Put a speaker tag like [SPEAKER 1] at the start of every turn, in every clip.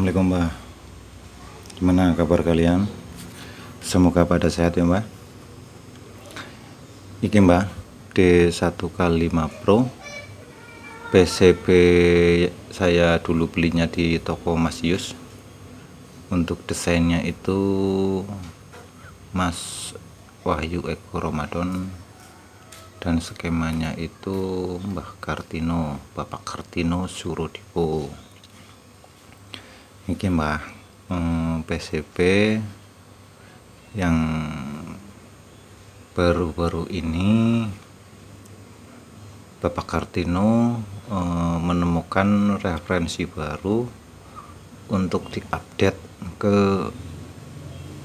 [SPEAKER 1] Assalamualaikum Mbak. Gimana kabar kalian? Semoga pada sehat ya Mbak. Iki Mbak, D1K5 Pro PCB saya dulu belinya di toko Mas Yus. Untuk desainnya itu Mas Wahyu Eko Ramadan, dan skemanya itu Mbah Kartino, Bapak Kartino Surodipo. Ini Mbah, PCB yang baru-baru ini Bapak Kartino menemukan referensi baru untuk diupdate ke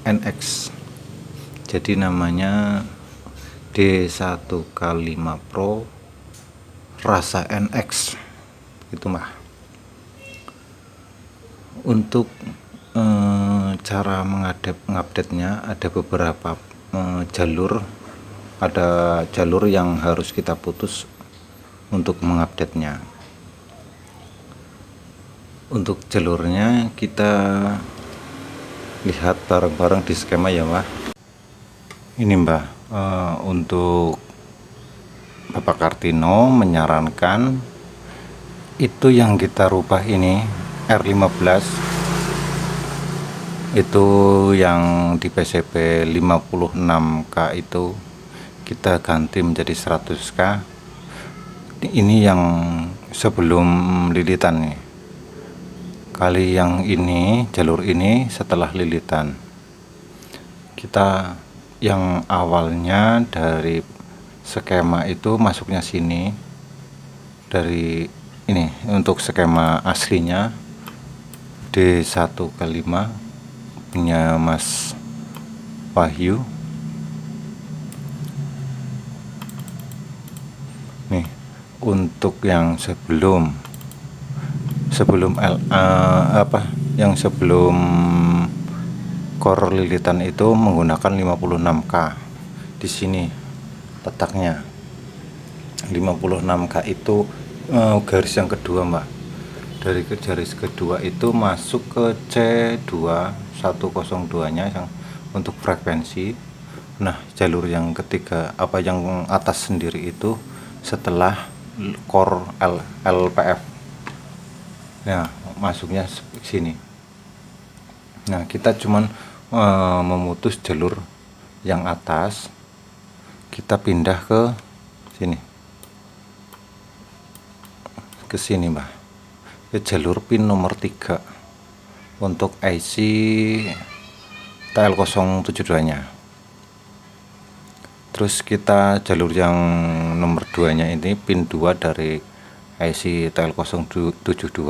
[SPEAKER 1] NX. Jadi namanya D1K5 Pro rasa NX gitu Mbah. Untuk cara mengupdate-nya ada beberapa jalur. Ada jalur yang harus kita putus untuk mengupdate-nya. Untuk jalurnya kita lihat bareng-bareng di skema ya Mbak. Ini Mbak, untuk Bapak Kartino menyarankan itu yang kita rubah ini R15, itu yang di PCB 56K itu kita ganti menjadi 100K. Ini yang sebelum lilitan nih. Kali yang ini, jalur ini setelah lilitan. Kita yang awalnya dari skema itu masuknya sini, dari ini untuk skema aslinya D1K5 punya Mas Wahyu. Nih, untuk yang sebelum yang sebelum core lilitan itu menggunakan 56K. Di sini letaknya 56K itu garis yang kedua Mbak. Dari garis kedua itu masuk ke C2102 nya yang untuk frekuensi. Nah, jalur yang ketiga yang atas sendiri itu setelah core LPF. Nah, masuknya sini. Nah, kita cuman memutus jalur yang atas, kita pindah ke sini, Mbak, ke jalur pin nomor 3 untuk IC TL072 nya. Terus kita jalur yang nomor 2 nya ini pin 2 dari IC TL072,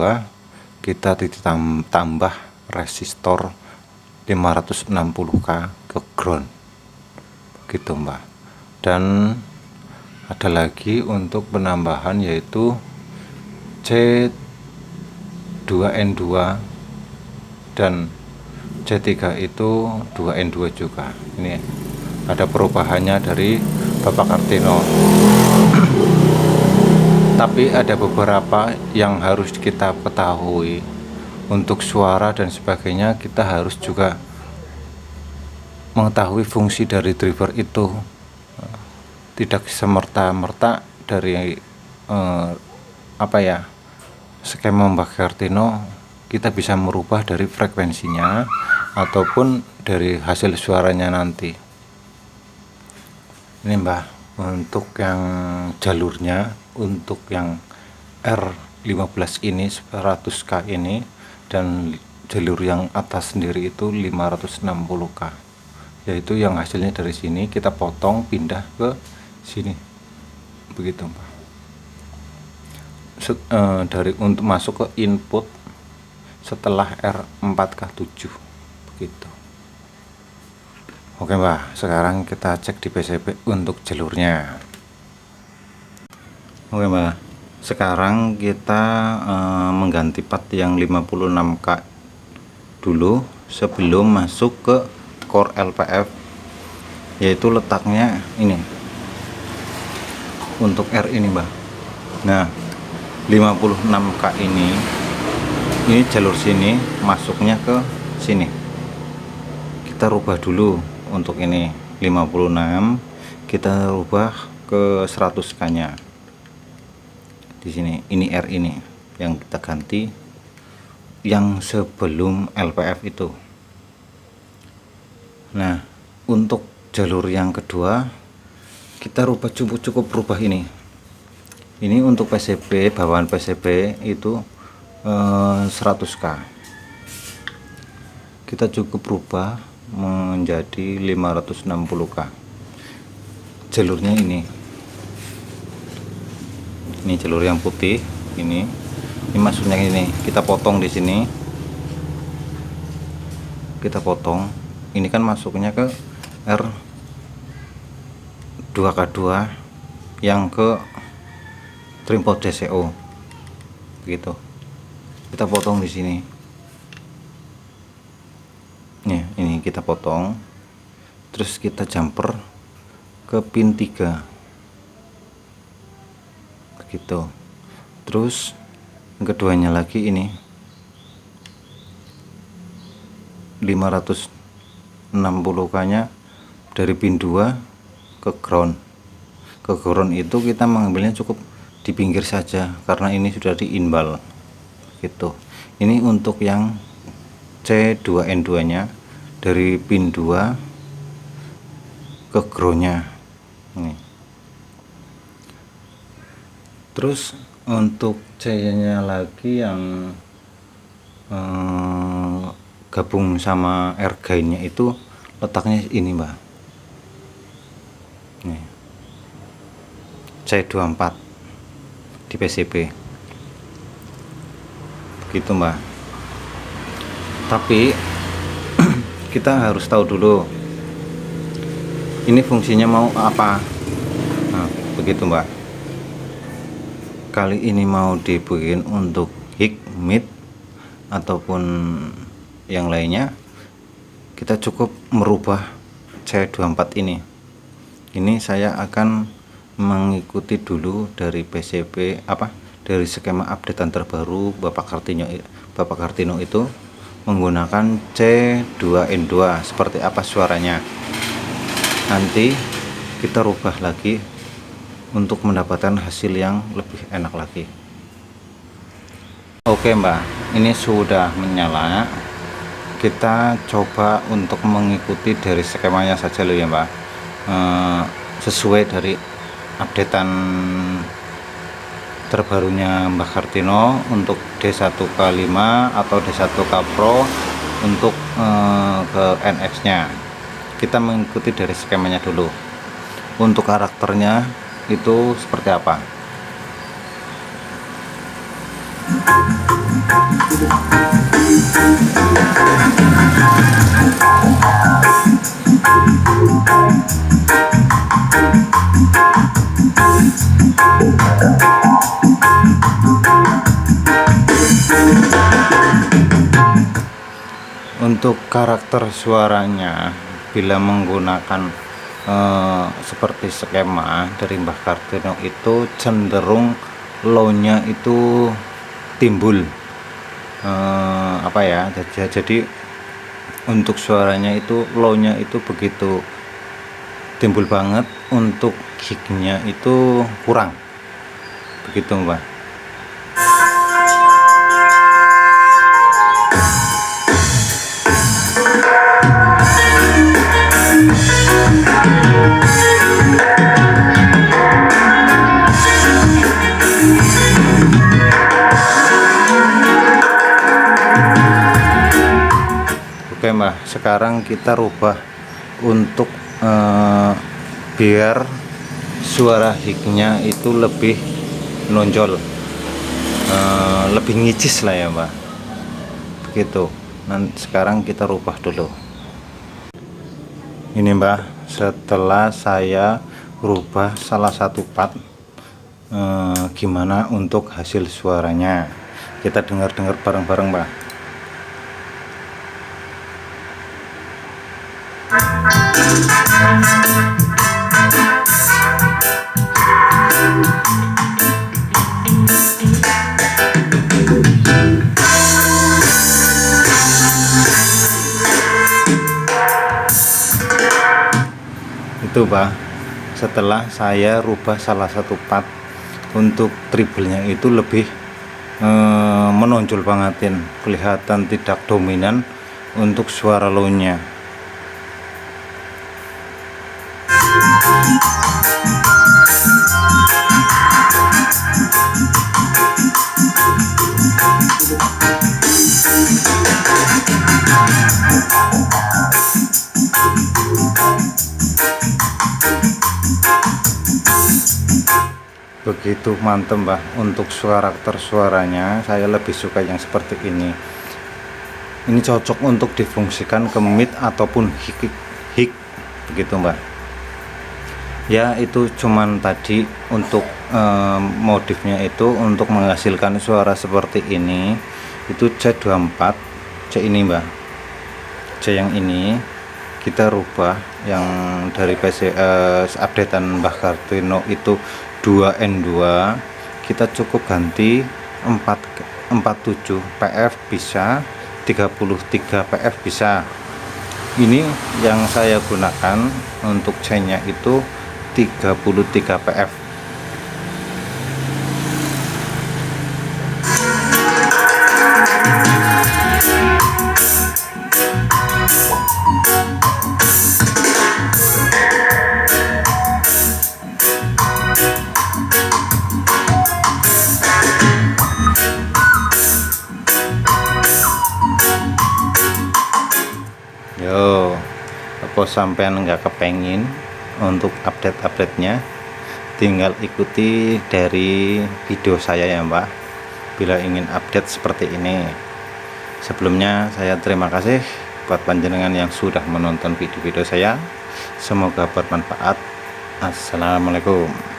[SPEAKER 1] kita tambah resistor 560K ke ground gitu Mbak. Dan ada lagi untuk penambahan yaitu C2N2 dan C3 itu 2N2 juga. Ini ada perubahannya dari Bapak Kartino. Tapi ada beberapa yang harus kita ketahui. Untuk suara dan sebagainya kita harus juga mengetahui fungsi dari driver itu. Tidak semerta-merta dari skema Mbak Kartino kita bisa merubah dari frekuensinya ataupun dari hasil suaranya nanti. Ini Mbak, untuk yang jalurnya, untuk yang R15 ini 100K ini, dan jalur yang atas sendiri itu 560K, yaitu yang hasilnya dari sini kita potong pindah ke sini begitu Mbak. Dari untuk masuk ke input setelah R4K7 begitu. Oke Mbak, sekarang kita cek di PCB untuk jalurnya. Oke Mbak, sekarang kita mengganti part yang 56K dulu sebelum masuk ke core LPF, yaitu letaknya ini untuk R ini Mbak. Nah, 56K ini ini jalur sini masuknya ke sini. Kita rubah dulu untuk ini 56, kita rubah ke 100k nya di sini. Ini R ini yang kita ganti, yang sebelum LPF itu. Nah, untuk jalur yang kedua kita rubah, cukup rubah ini untuk PCB, bawaan PCB itu 100k, kita cukup rubah menjadi 560k. Jalurnya ini jalur yang putih ini maksudnya ini kita potong di sini, kita potong ini kan masuknya ke R 2K2 yang ke trimpot DCO begitu. Kita potong di sini. Nih, ini kita potong. Terus kita jumper ke pin 3. Begitu. Terus yang keduanya lagi ini 560k nya dari pin 2 ke ground. Ke ground itu kita mengambilnya cukup di pinggir saja karena ini sudah diinbal gitu. Ini untuk yang C2N2 nya dari pin 2 ke groundnya ini. Terus untuk C nya lagi yang gabung sama R gain nya itu letaknya ini mbak, nih C24 di PCB begitu mbak. Tapi kita harus tahu dulu ini fungsinya mau apa. Nah, begitu mbak. Kali ini mau dibikin untuk hik, mid ataupun yang lainnya, kita cukup merubah C24 ini. Ini saya akan mengikuti dulu dari PCB dari skema updatean terbaru Bapak Kartino itu menggunakan C2N2 seperti apa suaranya. Nanti kita rubah lagi untuk mendapatkan hasil yang lebih enak lagi. Oke mbak, ini sudah menyala. Kita coba untuk mengikuti dari skemanya saja loh ya mbak, sesuai dari updatean terbarunya Mbak Kartino untuk D1K5 atau D1K Pro untuk ke NX nya. Kita mengikuti dari skemanya dulu. Untuk karakternya itu seperti apa. Untuk karakter suaranya bila menggunakan seperti skema dari Mbah Kartino itu cenderung low-nya itu timbul jadi untuk suaranya itu low-nya itu begitu timbul banget, untuk kick-nya itu kurang begitu mbak. Oke mbak, sekarang kita rubah untuk biar suara hiknya itu lebih nonjol, lebih ngicis lah ya mbak begitu. Nanti sekarang kita rubah dulu ini mbak. Setelah saya rubah salah satu part, gimana untuk hasil suaranya, kita dengar-dengar bareng-bareng mbak. itu Pak, setelah saya rubah salah satu part untuk treble-nya itu lebih menonjol bangetin, kelihatan tidak dominan untuk suara low-nya. Begitu mantep Mbah. Untuk karakter suaranya saya lebih suka yang seperti ini cocok untuk difungsikan ke mid ataupun hik begitu Mbah. Ya itu cuman tadi untuk modifnya itu untuk menghasilkan suara seperti ini itu C24 C ini Mbah, C yang ini kita rubah yang dari PC updatean Mbah Kartino itu 2N2, kita cukup ganti 47 PF bisa, 33 PF bisa. Ini yang saya gunakan untuk C-nya itu 33 PF. Yo, apa sampean nggak kepengin untuk update-nya, tinggal ikuti dari video saya ya Mbak, bila ingin update seperti ini. Sebelumnya saya terima kasih buat panjenengan yang sudah menonton video-video saya, semoga bermanfaat. Assalamualaikum.